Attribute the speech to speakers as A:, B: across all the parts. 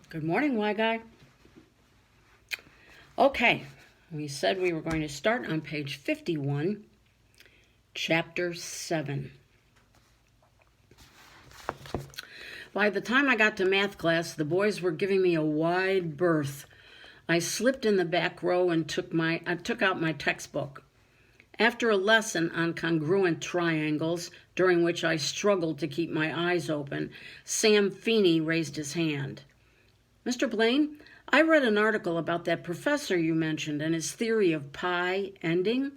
A: Good morning, Y Guy. Okay, we said we were going to start on page 51, chapter 7. By the time I got to math class, the boys were giving me a wide berth. I slipped in the back row and took out my textbook. After a lesson on congruent triangles, during which I struggled to keep my eyes open, Sam Feeney raised his hand. Mr. Blaine, I read an article about that professor you mentioned and his theory of pi ending.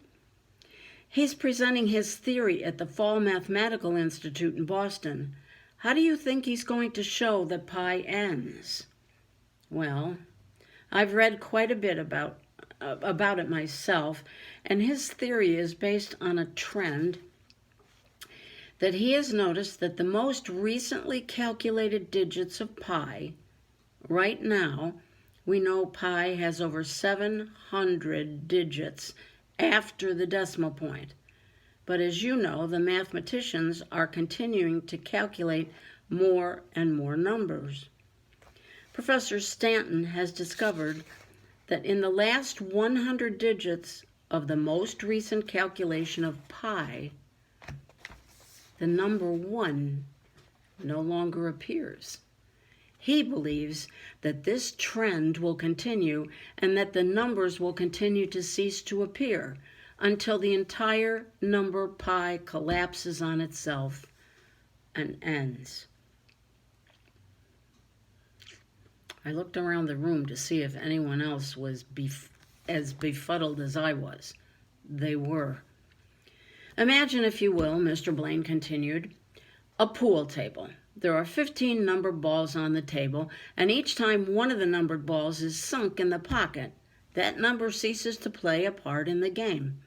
A: He's presenting his theory at the Fall Mathematical Institute in Boston. How do you think he's going to show that pi ends? Well, I've read quite a bit about it myself, and his theory is based on a trend that he has noticed that the most recently calculated digits of pi, right now, we know pi has over 700 digits after the decimal point. But as you know, the mathematicians are continuing to calculate more and more numbers. Professor Stanton has discovered that in the last 100 digits of the most recent calculation of pi, the number 1 no longer appears. He believes that this trend will continue and that the numbers will continue to cease to appear until the entire number pi collapses on itself and ends. I looked around the room to see if anyone else was as befuddled as I was. They were. Imagine, if you will, Mr. Blaine continued, a pool table. There are 15 numbered balls on the table, and each time one of the numbered balls is sunk in the pocket, that number ceases to play a part in the game.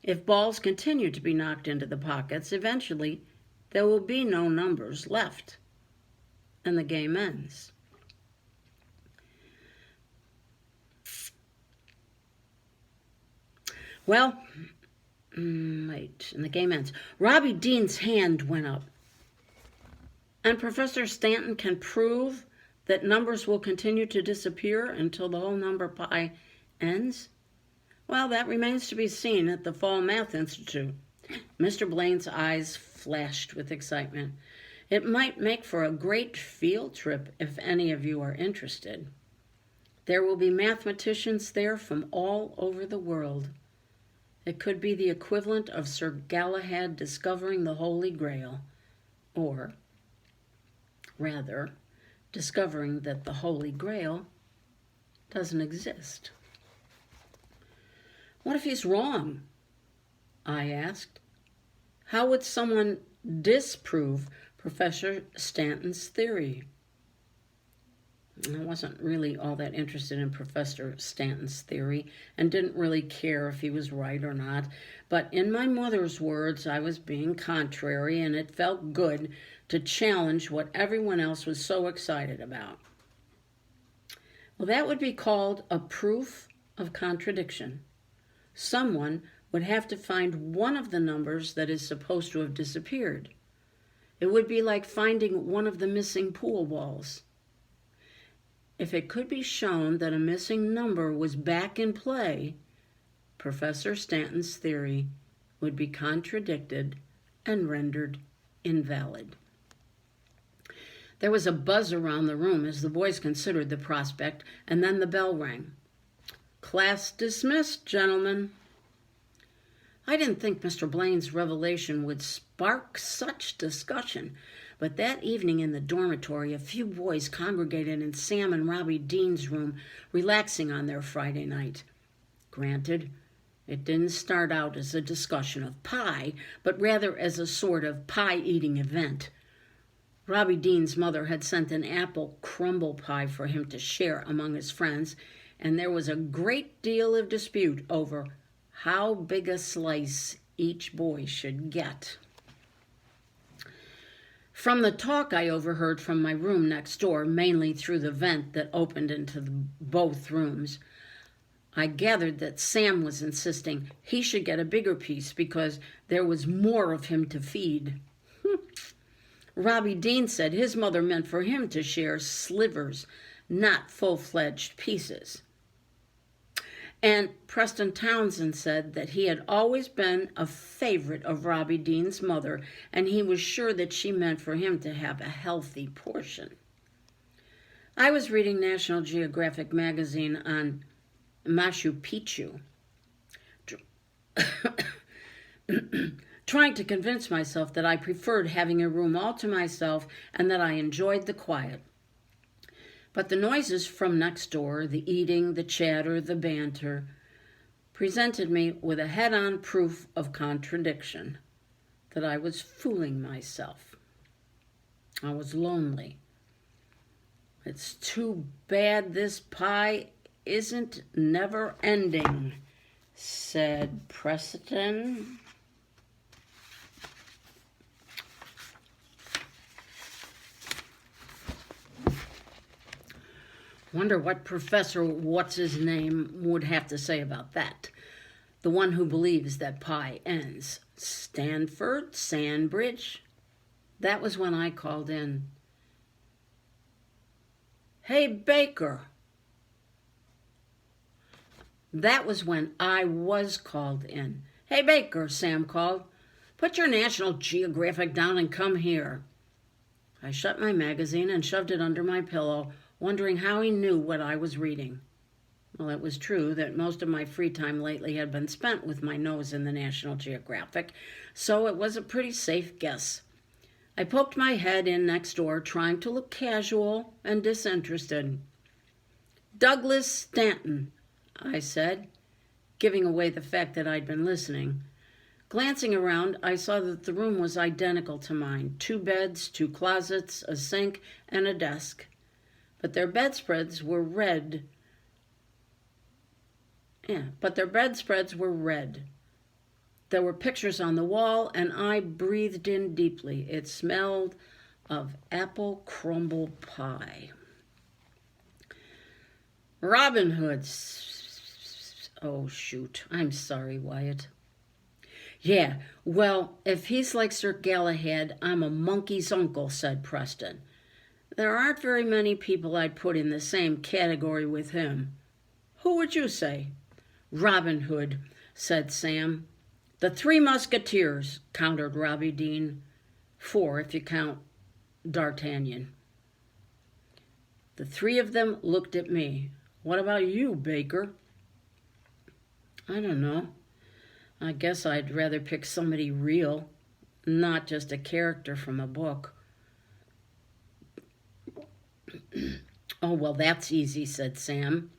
A: If balls continue to be knocked into the pockets, eventually there will be no numbers left, and the game ends. Well, and the game ends. Robbie Dean's hand went up. And Professor Stanton can prove that numbers will continue to disappear until the whole number pi ends? Well, that remains to be seen at the Fall Math Institute. Mr. Blaine's eyes flashed with excitement. It might make for a great field trip if any of you are interested. There will be mathematicians there from all over the world. It could be the equivalent of Sir Galahad discovering the Holy Grail, or rather, discovering that the Holy Grail doesn't exist. What if he's wrong? I asked. How would someone disprove Professor Stanton's theory? I wasn't really all that interested in Professor Stanton's theory and didn't really care if he was right or not. But in my mother's words, I was being contrary, and it felt good to challenge what everyone else was so excited about. Well, that would be called a proof of contradiction. Someone would have to find one of the numbers that is supposed to have disappeared. It would be like finding one of the missing pool balls. If it could be shown that a missing number was back in play, Professor Stanton's theory would be contradicted and rendered invalid. There was a buzz around the room as the boys considered the prospect, and then the bell rang. Class dismissed, gentlemen. I didn't think Mr. Blaine's revelation would spark such discussion, but that evening in the dormitory, a few boys congregated in Sam and Robbie Dean's room, relaxing on their Friday night. Granted, it didn't start out as a discussion of pie, but rather as a sort of pie-eating event. Robbie Dean's mother had sent an apple crumble pie for him to share among his friends, and there was a great deal of dispute over how big a slice each boy should get. From the talk I overheard from my room next door, mainly through the vent that opened into both rooms, I gathered that Sam was insisting he should get a bigger piece because there was more of him to feed. Robbie Dean said his mother meant for him to share slivers, not full-fledged pieces. And Preston Townsend said that he had always been a favorite of Robbie Dean's mother, and he was sure that she meant for him to have a healthy portion. I was reading National Geographic magazine on Machu Picchu, trying to convince myself that I preferred having a room all to myself and that I enjoyed the quiet. But the noises from next door, the eating, the chatter, the banter, presented me with a head-on proof of contradiction, that I was fooling myself. I was lonely. It's too bad this pie isn't never ending, said Preston. Wonder what Professor What's-His-Name would have to say about that. The one who believes that pie ends. Stanford? Sandbridge? That was when I called in. Hey, Baker. That was when I was called in. Hey, Baker, Sam called. Put your National Geographic down and come here. I shut my magazine and shoved it under my pillow, wondering how he knew what I was reading. Well, it was true that most of my free time lately had been spent with my nose in the National Geographic, so it was a pretty safe guess. I poked my head in next door, trying to look casual and disinterested. Douglas Stanton, I said, giving away the fact that I'd been listening. Glancing around, I saw that the room was identical to mine. 2 beds, 2 closets, a sink, and a desk. But their bedspreads were red. There were pictures on the wall, and I breathed in deeply. It smelled of apple crumble pie. Robin Hood. Oh, shoot. I'm sorry, Wyatt. Yeah, well, if he's like Sir Galahad, I'm a monkey's uncle, said Preston. There aren't very many people I'd put in the same category with him. Who would you say? Robin Hood, said Sam. The 3 Musketeers, countered Robbie Dean. 4 if you count D'Artagnan. The 3 of them looked at me. What about you, Baker? I don't know. I guess I'd rather pick somebody real, not just a character from a book. Oh, well, that's easy, said Sam.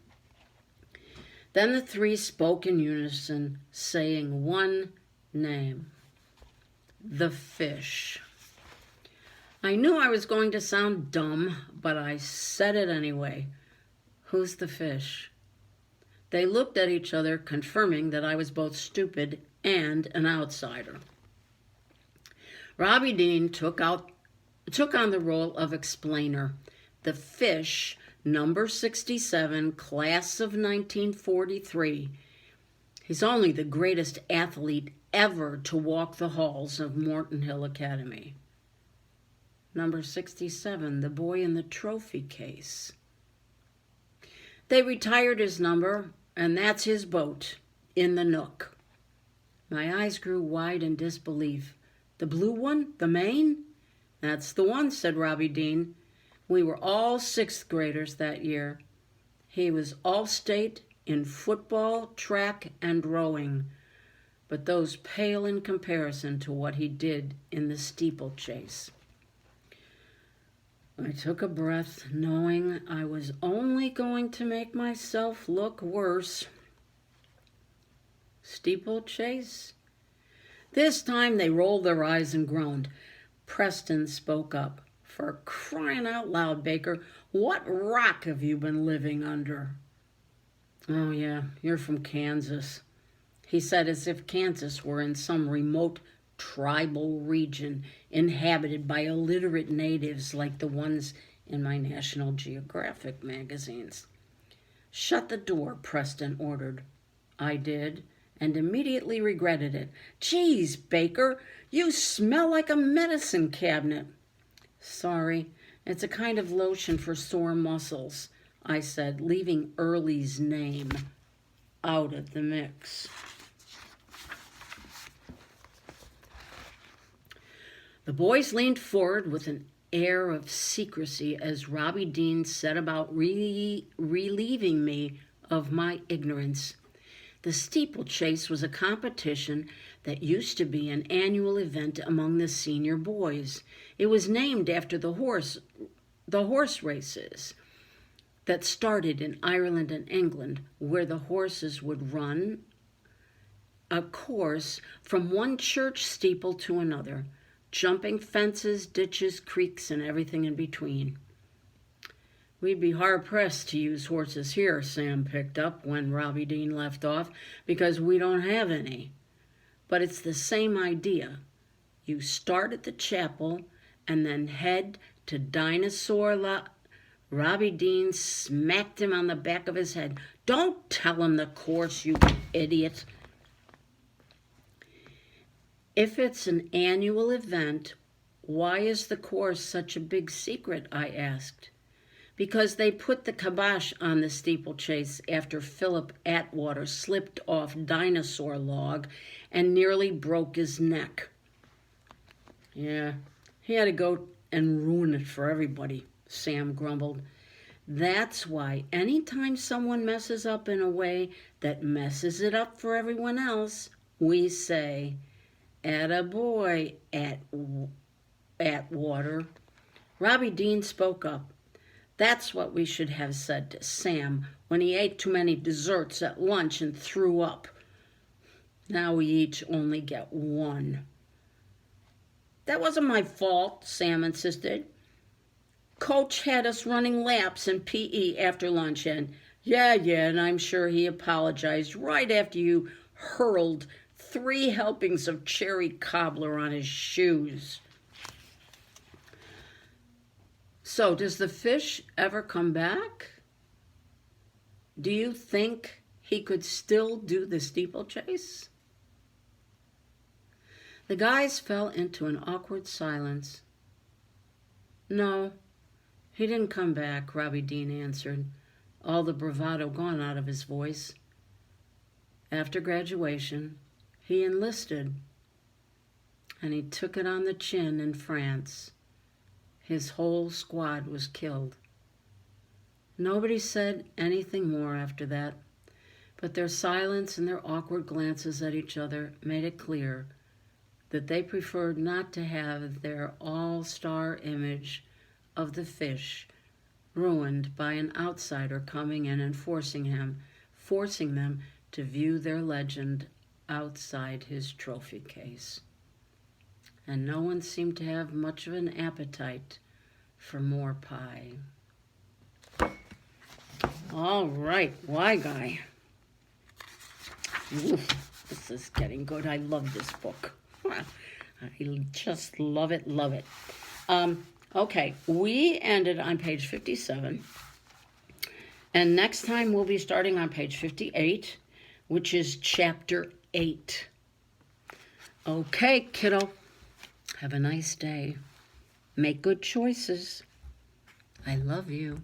A: Then the 3 spoke in unison, saying one name. The fish. I knew I was going to sound dumb, but I said it anyway. Who's the fish? They looked at each other, confirming that I was both stupid and an outsider. Robbie Dean took on the role of explainer. The fish, number 67, class of 1943. He's only the greatest athlete ever to walk the halls of Morton Hill Academy. Number 67, the boy in the trophy case. They retired his number, and that's his boat, in the Nook. My eyes grew wide in disbelief. The blue one? The Maine? That's the one, said Robbie Dean. We were all 6th graders that year. He was all-state in football, track, and rowing, but those pale in comparison to what he did in the steeplechase. I took a breath, knowing I was only going to make myself look worse. Steeplechase? This time they rolled their eyes and groaned. Preston spoke up. For crying out loud, Baker, what rock have you been living under? Oh, yeah, you're from Kansas, he said, as if Kansas were in some remote tribal region inhabited by illiterate natives like the ones in my National Geographic magazines. Shut the door, Preston ordered. I did, and immediately regretted it. Geez, Baker, you smell like a medicine cabinet. Sorry, it's a kind of lotion for sore muscles, I said, leaving Early's name out of the mix. The boys leaned forward with an air of secrecy as Robbie Dean set about relieving me of my ignorance. The steeplechase was a competition that used to be an annual event among the senior boys. It was named after the horse races that started in Ireland and England, where the horses would run a course from one church steeple to another, jumping fences, ditches, creeks, and everything in between. We'd be hard-pressed to use horses here, Sam picked up when Robbie Dean left off, because we don't have any. But it's the same idea. You start at the chapel and then head to Robbie Dean smacked him on the back of his head. Don't tell him the course, you idiot. If it's an annual event, why is the course such a big secret? I asked. Because they put the kibosh on the steeplechase after Philip Atwater slipped off Dinosaur Log and nearly broke his neck. Yeah, he had to go and ruin it for everybody, Sam grumbled. That's why anytime someone messes up in a way that messes it up for everyone else, we say, "Attaboy, Atwater." Robbie Dean spoke up. That's what we should have said to Sam when he ate too many desserts at lunch and threw up. Now we each only get one. That wasn't my fault, Sam insisted. Coach had us running laps in PE after lunch, and and I'm sure he apologized right after you hurled 3 helpings of cherry cobbler on his shoes. So, does the fish ever come back? Do you think he could still do the steeplechase? The guys fell into an awkward silence. No, he didn't come back, Robbie Dean answered, all the bravado gone out of his voice. After graduation, he enlisted, and he took it on the chin in France. His whole squad was killed. Nobody said anything more after that, but their silence and their awkward glances at each other made it clear that they preferred not to have their all-star image of the fish ruined by an outsider coming in and forcing them to view their legend outside his trophy case. And no one seemed to have much of an appetite for more pie. All right, why guy? Oof, this is getting good. I love this book. I just love it, love it. Okay, we ended on page 57. And next time we'll be starting on page 58, which is chapter 8. Okay, kiddo. Have a nice day. Make good choices. I love you.